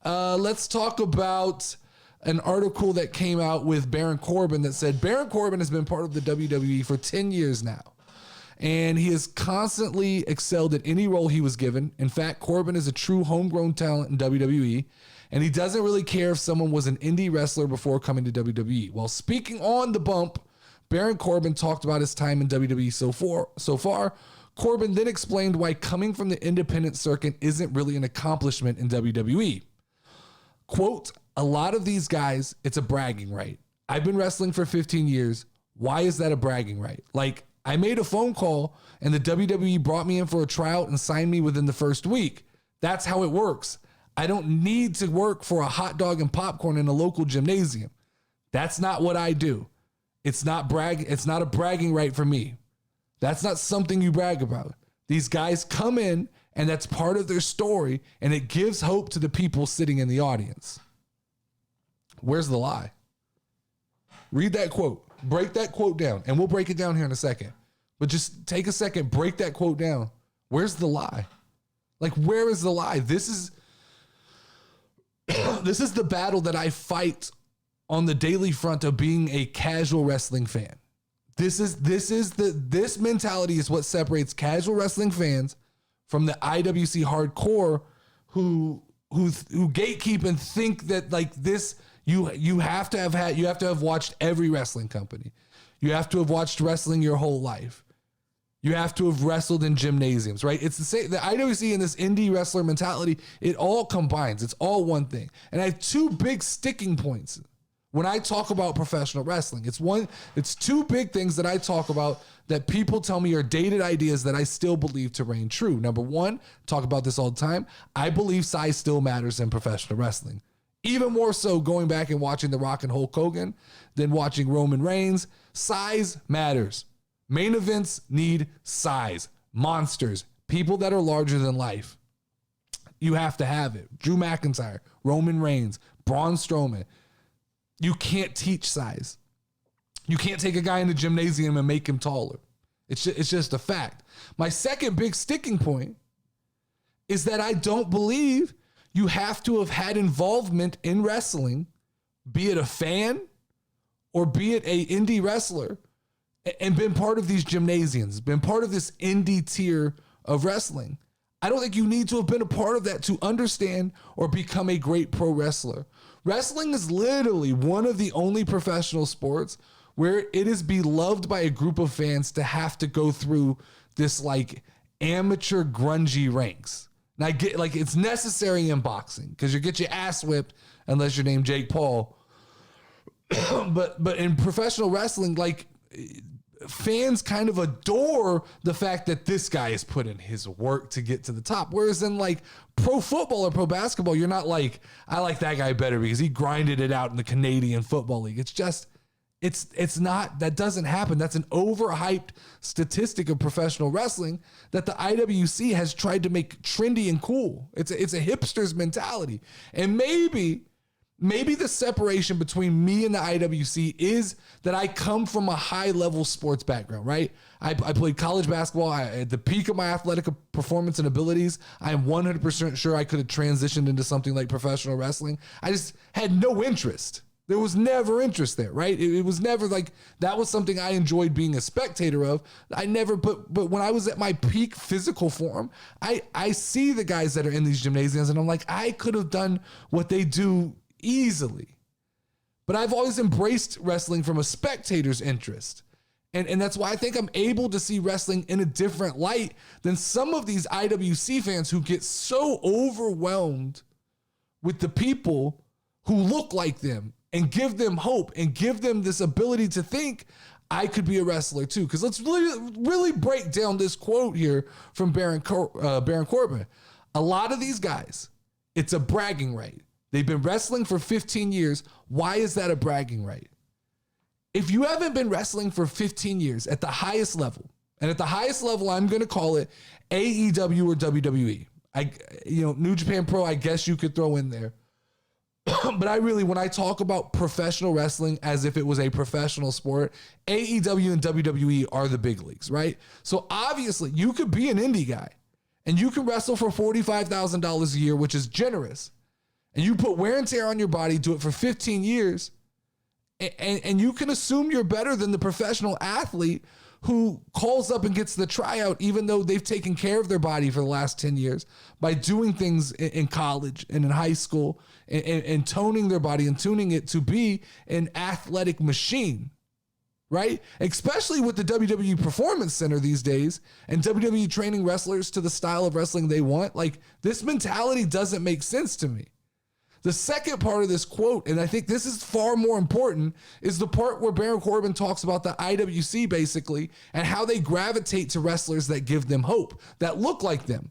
Let's talk about an article that came out with Baron Corbin that said Baron Corbin has been part of the WWE for 10 years now. And he has constantly excelled at any role he was given. In fact, Corbin is a true homegrown talent in WWE. And he doesn't really care if someone was an indie wrestler before coming to WWE. While speaking on the bump, Baron Corbin talked about his time in WWE so far. Corbin then explained why coming from the independent circuit isn't really an accomplishment in WWE. Quote, a lot of these guys, it's a bragging right. I've been wrestling for 15 years. Why is that a bragging right? Like, I made a phone call and the WWE brought me in for a tryout and signed me within the first week. That's how it works. I don't need to work for a hot dog and popcorn in a local gymnasium. That's not what I do. It's not a bragging right for me. That's not something you brag about. These guys come in and that's part of their story and it gives hope to the people sitting in the audience. Where's the lie? Read that quote. Break that quote down. And we'll break it down here in a second. But just take a second, break that quote down. Where's the lie? Like, where is the lie? This is the battle that I fight on the daily front of being a casual wrestling fan. This mentality is what separates casual wrestling fans from the IWC hardcore who gatekeep and think that like this. You have to have watched every wrestling company. You have to have watched wrestling your whole life. You have to have wrestled in gymnasiums, right? It's the same. The IWC and this indie wrestler mentality, it all combines. It's all one thing. And I have two big sticking points when I talk about professional wrestling. It's two big things that I talk about that people tell me are dated ideas that I still believe to reign true. Number one, talk about this all the time. I believe size still matters in professional wrestling. Even more so going back and watching The Rock and Hulk Hogan than watching Roman Reigns. Size matters. Main events need size. Monsters. People that are larger than life. You have to have it. Drew McIntyre, Roman Reigns, Braun Strowman. You can't teach size. You can't take a guy in the gymnasium and make him taller. It's just a fact. My second big sticking point is that I don't believe you have to have had involvement in wrestling, be it a fan or be it a indie wrestler, and been part of these gymnasiums, been part of this indie tier of wrestling. I don't think you need to have been a part of that to understand or become a great pro wrestler. Wrestling is literally one of the only professional sports where it is beloved by a group of fans to have to go through this like amateur grungy ranks. And I get like it's necessary in boxing because you get your ass whipped unless you're named Jake Paul. but in professional wrestling, like fans kind of adore the fact that this guy has put in his work to get to the top. Whereas in like pro football or pro basketball, you're not like, I like that guy better because he grinded it out in the Canadian Football League. It's just, it's not, that doesn't happen. That's an overhyped statistic of professional wrestling that the IWC has tried to make trendy and cool. It's a hipster's mentality. And maybe the separation between me and the IWC is that I come from a high-level sports background, right? I played college basketball. At the peak of my athletic performance and abilities, I am 100% sure I could have transitioned into something like professional wrestling. I just had no interest. There was never interest there, right? It was never like, that was something I enjoyed being a spectator of. But when I was at my peak physical form, I see the guys that are in these gymnasiums and I'm like, I could have done what they do easily. But I've always embraced wrestling from a spectator's interest. And that's why I think I'm able to see wrestling in a different light than some of these IWC fans who get so overwhelmed with the people who look like them and give them hope and give them this ability to think I could be a wrestler too. Because let's really break down this quote here from Baron Corbin. A lot of these guys, it's a bragging right. They've been wrestling for 15 years. Why is that a bragging right? If you haven't been wrestling for 15 years at the highest level, and at the highest level, I'm going to call it AEW or WWE. New Japan Pro, I guess you could throw in there. But when I talk about professional wrestling as if it was a professional sport, AEW and WWE are the big leagues, right? So obviously you could be an indie guy and you can wrestle for $45,000 a year, which is generous. and you put wear and tear on your body, do it for 15 years, and you can assume you're better than the professional athlete who calls up and gets the tryout, even though they've taken care of their body for the last 10 years by doing things in college and in high school and toning their body and tuning it to be an athletic machine, right? Especially with the WWE Performance Center these days and WWE training wrestlers to the style of wrestling they want. Like, this mentality doesn't make sense to me. The second part of this quote, and I think this is far more important, is the part where Baron Corbin talks about the IWC basically and how they gravitate to wrestlers that give them hope, that look like them.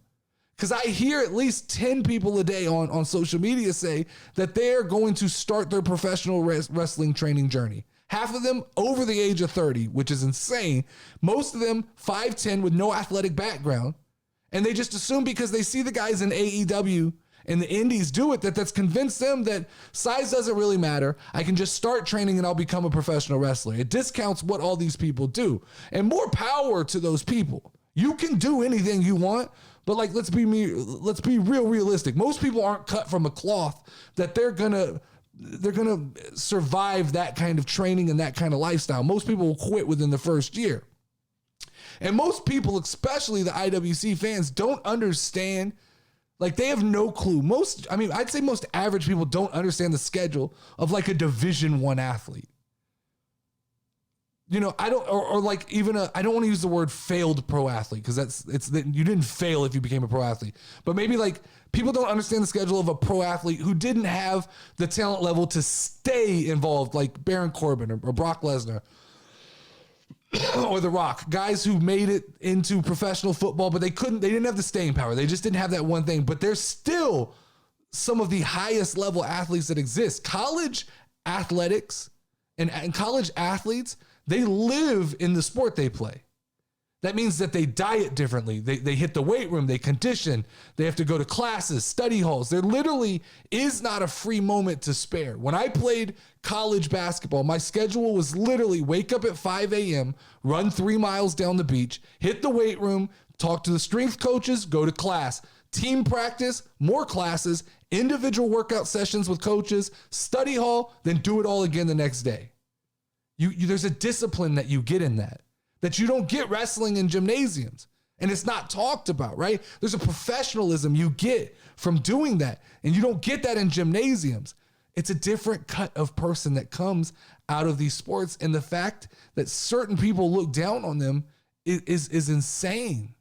Because I hear at least 10 people a day on social media say that they're going to start their professional wrestling training journey. Half of them over the age of 30, which is insane. Most of them 5'10" with no athletic background. And they just assume because they see the guys in AEW and the indies do it, that's convinced them that size doesn't really matter. I can just start training and I'll become a professional wrestler. It discounts what all these people do. And more power to those people. You can do anything you want, but like, let's be real realistic. Most people aren't cut from a cloth that they're gonna survive that kind of training and that kind of lifestyle. Most people will quit within the first year. And most people, especially the IWC fans, don't understand. Like, they have no clue. I'd say most average people don't understand the schedule of like a Division I athlete. You know, I don't want to use the word failed pro athlete because you didn't fail if you became a pro athlete. But maybe like people don't understand the schedule of a pro athlete who didn't have the talent level to stay involved, like Baron Corbin or Brock Lesnar. Or The Rock, guys who made it into professional football, but they didn't have the staying power. They just didn't have that one thing, but they're still some of the highest level athletes that exist. College athletics and college athletes, they live in the sport they play. That means that they diet differently. They hit the weight room, they condition, they have to go to classes, study halls. There literally is not a free moment to spare. When I played college basketball, my schedule was literally wake up at 5 a.m., run 3 miles down the beach, hit the weight room, talk to the strength coaches, go to class, team practice, more classes, individual workout sessions with coaches, study hall, then do it all again the next day. There's a discipline that you get in that you don't get wrestling in gymnasiums. And it's not talked about, right? There's a professionalism you get from doing that. And you don't get that in gymnasiums. It's a different cut of person that comes out of these sports. And the fact that certain people look down on them is insane.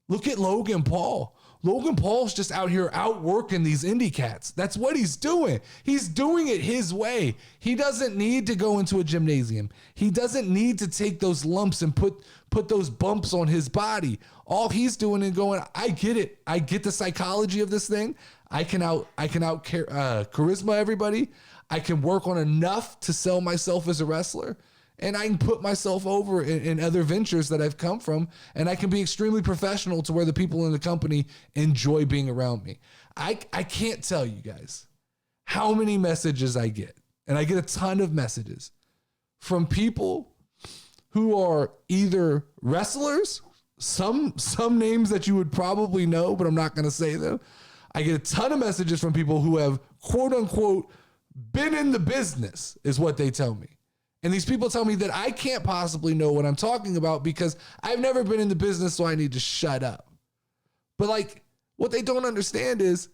Look at Logan Paul. Logan Paul's just out here outworking these indie cats. That's what he's doing. He's doing it his way. He doesn't need to go into a gymnasium. He doesn't need to take those lumps and put those bumps on his body. All he's doing and going, I get it. I get the psychology of this thing. I can out charisma everybody. I can work on enough to sell myself as a wrestler. And I can put myself over in other ventures that I've come from, and I can be extremely professional to where the people in the company enjoy being around me. I can't tell you guys how many messages I get, and I get a ton of messages from people who are either wrestlers, some names that you would probably know, but I'm not going to say them. I get a ton of messages from people who have, quote unquote, been in the business, is what they tell me. And these people tell me that I can't possibly know what I'm talking about because I've never been in the business, so I need to shut up. But like, what they don't understand is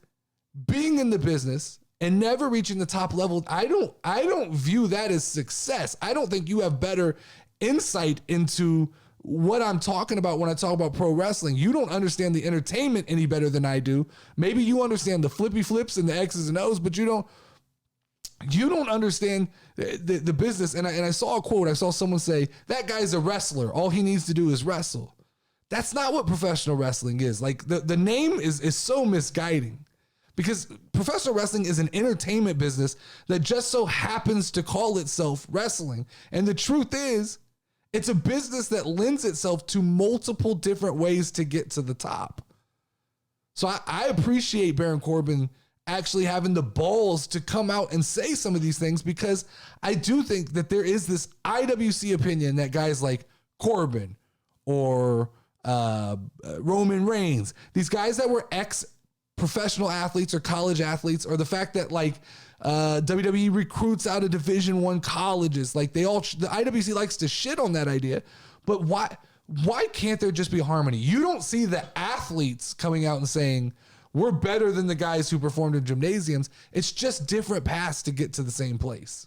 being in the business and never reaching the top level. I don't view that as success. I don't think you have better insight into what I'm talking about when I talk about pro wrestling. You don't understand the entertainment any better than I do. Maybe you understand the flippy flips and the X's and O's, but you don't understand the business. And I saw a quote. I saw someone say, that guy's a wrestler. All he needs to do is wrestle. That's not what professional wrestling is. Like the name is so misguiding because professional wrestling is an entertainment business that just so happens to call itself wrestling. And the truth is, it's a business that lends itself to multiple different ways to get to the top. So I appreciate Baron Corbin actually having the balls to come out and say some of these things, because I do think that there is this IWC opinion that guys like Corbin or Roman Reigns, these guys that were professional athletes or college athletes, or the fact that like WWE recruits out of Division I colleges. Like the IWC likes to shit on that idea, but why can't there just be harmony? You don't see the athletes coming out and saying we're better than the guys who performed in gymnasiums. It's just different paths to get to the same place.